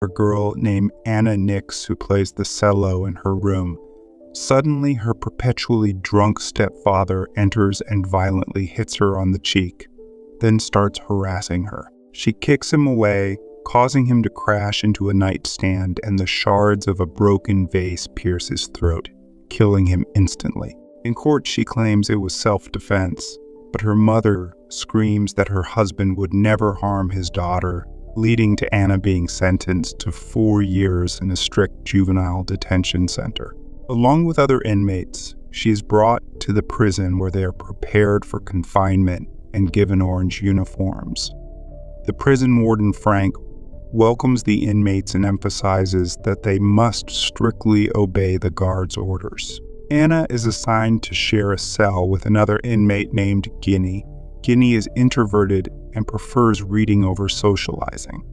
a girl named Anna Nix who plays the cello in her room. Suddenly, her perpetually drunk stepfather enters and violently hits her on the cheek, then starts harassing her. She kicks him away, causing him to crash into a nightstand, and the shards of a broken vase pierce his throat, killing him instantly. In court, she claims it was self-defense, but her mother screams that her husband would never harm his daughter, leading to Anna being sentenced to 4 years in a strict juvenile detention center. Along with other inmates, she is brought to the prison where they are prepared for confinement and given orange uniforms. The prison warden, Frank, welcomes the inmates and emphasizes that they must strictly obey the guard's orders. Anna is assigned to share a cell with another inmate named Ginny. Ginny is introverted and prefers reading over socializing.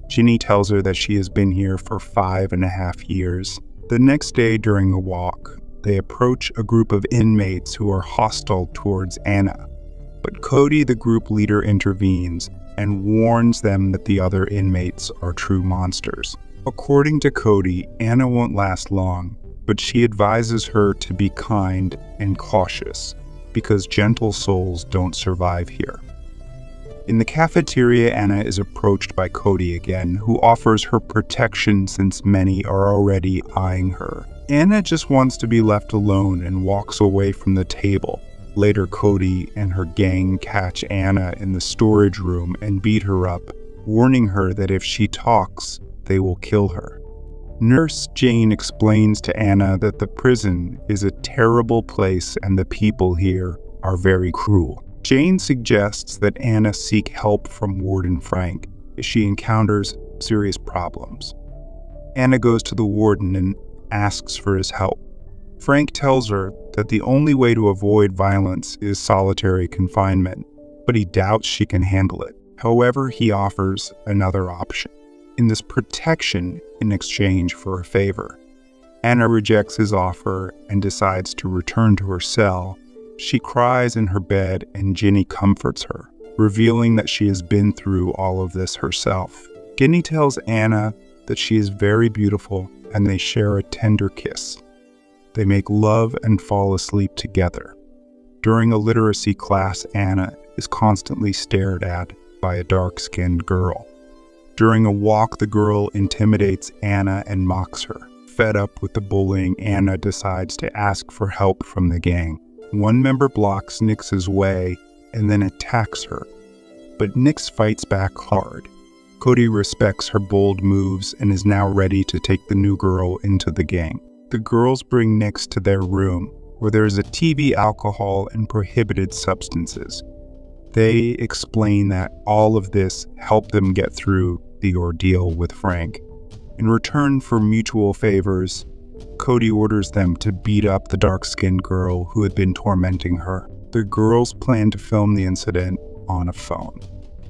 Ginny tells her that she has been here for 5.5 years. The next day during a walk, they approach a group of inmates who are hostile towards Anna. But Cody, the group leader, intervenes and warns them that the other inmates are true monsters. According to Cody, Anna won't last long, but she advises her to be kind and cautious because gentle souls don't survive here. In the cafeteria, Anna is approached by Cody again, who offers her protection since many are already eyeing her. Anna just wants to be left alone and walks away from the table. Later, Cody and her gang catch Anna in the storage room and beat her up, warning her that if she talks, they will kill her. Nurse Jane explains to Anna that the prison is a terrible place and the people here are very cruel. Jane suggests that Anna seek help from Warden Frank if she encounters serious problems. Anna goes to the warden and asks for his help. Frank tells her that the only way to avoid violence is solitary confinement, but he doubts she can handle it. However, he offers another option. In this protection in exchange for a favor. Anna rejects his offer and decides to return to her cell. She cries in her bed and Ginny comforts her, revealing that she has been through all of this herself. Ginny tells Anna that she is very beautiful and they share a tender kiss. They make love and fall asleep together. During a literacy class, Anna is constantly stared at by a dark-skinned girl. During a walk, the girl intimidates Anna and mocks her. Fed up with the bullying, Anna decides to ask for help from the gang. One member blocks Nix's way and then attacks her, but Nix fights back hard. Cody respects her bold moves and is now ready to take the new girl into the gang. The girls bring Nix to their room, where there is a TV, alcohol, and prohibited substances. They explain that all of this helped them get through the ordeal with Frank. In return for mutual favors, Cody orders them to beat up the dark-skinned girl who had been tormenting her. The girls plan to film the incident on a phone.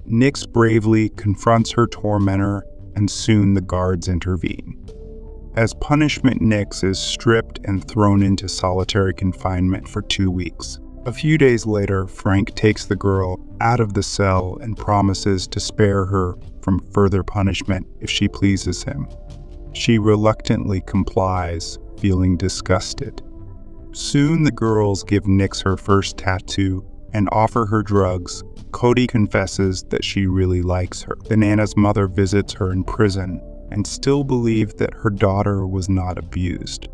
Nix bravely confronts her tormentor, and soon the guards intervene. As punishment, Nix is stripped and thrown into solitary confinement for 2 weeks. A few days later, Frank takes the girl out of the cell and promises to spare her from further punishment if she pleases him. She reluctantly complies, feeling disgusted. Soon the girls give Nix her first tattoo and offer her drugs. Cody confesses that she really likes her. Then Anna's mother visits her in prison and still believes that her daughter was not abused.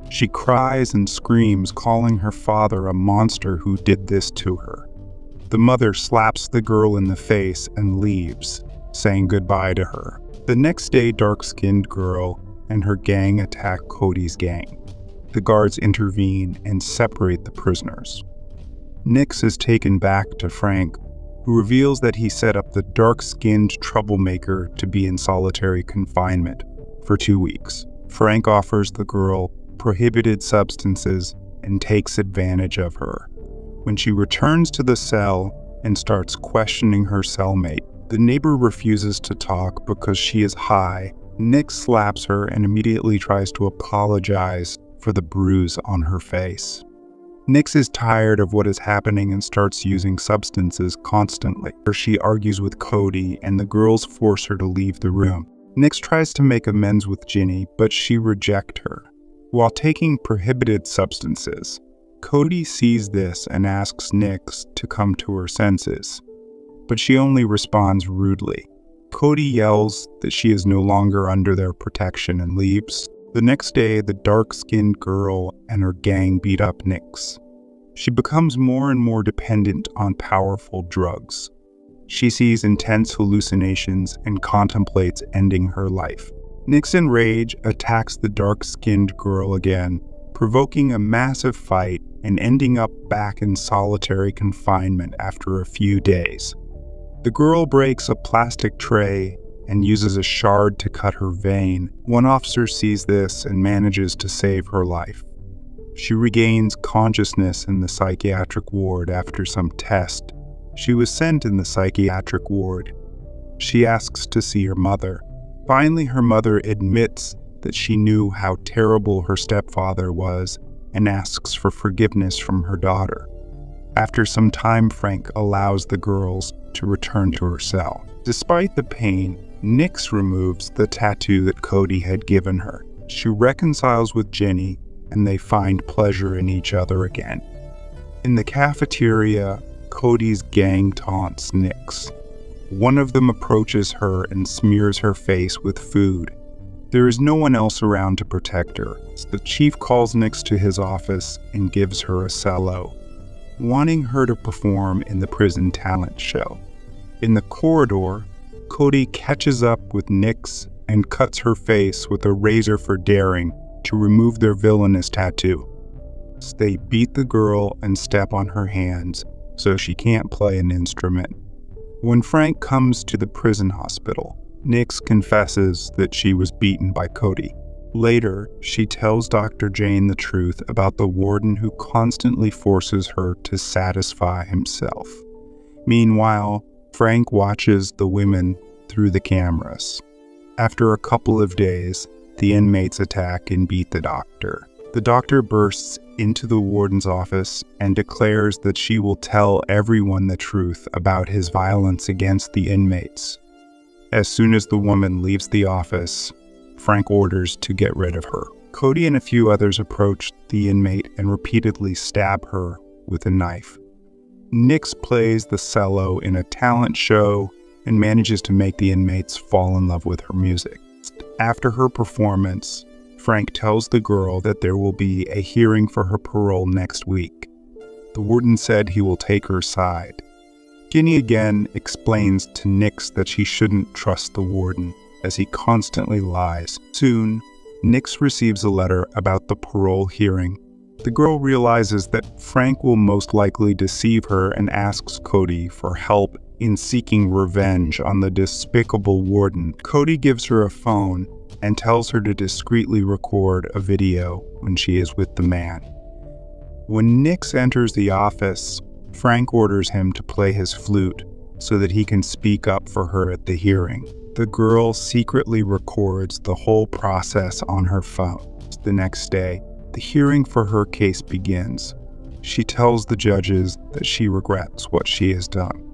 She cries and screams, calling her father a monster who did this to her. The mother slaps the girl in the face and leaves, saying goodbye to her. The next day, dark-skinned girl and her gang attack Cody's gang. The guards intervene and separate the prisoners. Nix is taken back to Frank, who reveals that he set up the dark-skinned troublemaker to be in solitary confinement for 2 weeks. Frank offers the girl prohibited substances and takes advantage of her. When she returns to the cell and starts questioning her cellmate, the neighbor refuses to talk because she is high. Nix slaps her and immediately tries to apologize for the bruise on her face. Nix is tired of what is happening and starts using substances constantly. She argues with Cody and the girls force her to leave the room. Nix tries to make amends with Ginny, but she rejects her. While taking prohibited substances, Cody sees this and asks Nix to come to her senses, but she only responds rudely. Cody yells that she is no longer under their protection and leaves. The next day, the dark-skinned girl and her gang beat up Nix. She becomes more and more dependent on powerful drugs. She sees intense hallucinations and contemplates ending her life. Nix, in rage, attacks the dark-skinned girl again, provoking a massive fight and ending up back in solitary confinement after a few days. The girl breaks a plastic tray and uses a shard to cut her vein. One officer sees this and manages to save her life. She regains consciousness in the psychiatric ward after some test. She was sent in the psychiatric ward. She asks to see her mother. Finally, her mother admits that she knew how terrible her stepfather was and asks for forgiveness from her daughter. After some time, Frank allows the girls to return to her cell. Despite the pain, Nix removes the tattoo that Cody had given her. She reconciles with Ginny, and they find pleasure in each other again. In the cafeteria, Cody's gang taunts Nix. One of them approaches her and smears her face with food. There is no one else around to protect her. The chief calls Nix to his office and gives her a cello, wanting her to perform in the prison talent show. In the corridor, Cody catches up with Nix and cuts her face with a razor for daring to remove their villainous tattoo. They beat the girl and step on her hands so she can't play an instrument. When Frank comes to the prison hospital, Nix confesses that she was beaten by Cody. Later, she tells Dr. Jane the truth about the warden who constantly forces her to satisfy himself. Meanwhile, Frank watches the women through the cameras. After a couple of days, the inmates attack and beat the doctor. The doctor bursts into the warden's office and declares that she will tell everyone the truth about his violence against the inmates. As soon as the woman leaves the office, Frank orders to get rid of her. Cody and a few others approach the inmate and repeatedly stab her with a knife. Nix plays the cello in a talent show and manages to make the inmates fall in love with her music. After her performance, Frank tells the girl that there will be a hearing for her parole next week. The warden said he will take her side. Ginny again explains to Nix that she shouldn't trust the warden, as he constantly lies. Soon, Nix receives a letter about the parole hearing. The girl realizes that Frank will most likely deceive her and asks Cody for help in seeking revenge on the despicable warden. Cody gives her a phone and tells her to discreetly record a video when she is with the man. When Nix enters the office, Frank orders him to play his flute so that he can speak up for her at the hearing. The girl secretly records the whole process on her phone. The next day, the hearing for her case begins. She tells the judges that she regrets what she has done.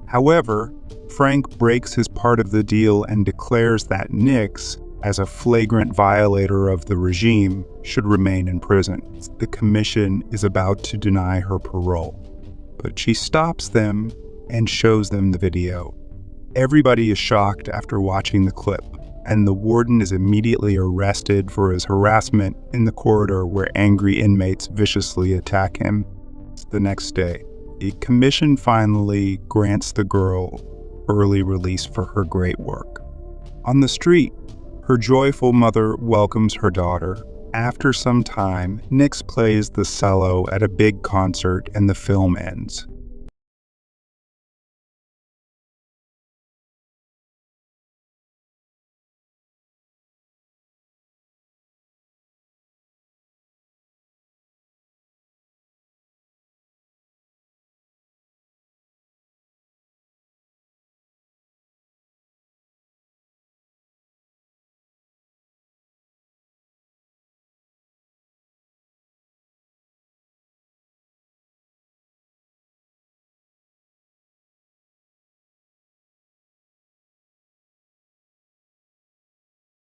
However, Frank breaks his part of the deal and declares that Nix, as a flagrant violator of the regime, should remain in prison. The commission is about to deny her parole, but she stops them and shows them the video. Everybody is shocked after watching the clip, and the warden is immediately arrested for his harassment in the corridor where angry inmates viciously attack him. The next day, the commission finally grants the girl early release for her great work. On the street, her joyful mother welcomes her daughter. After some time, Nix plays the cello at a big concert and the film ends.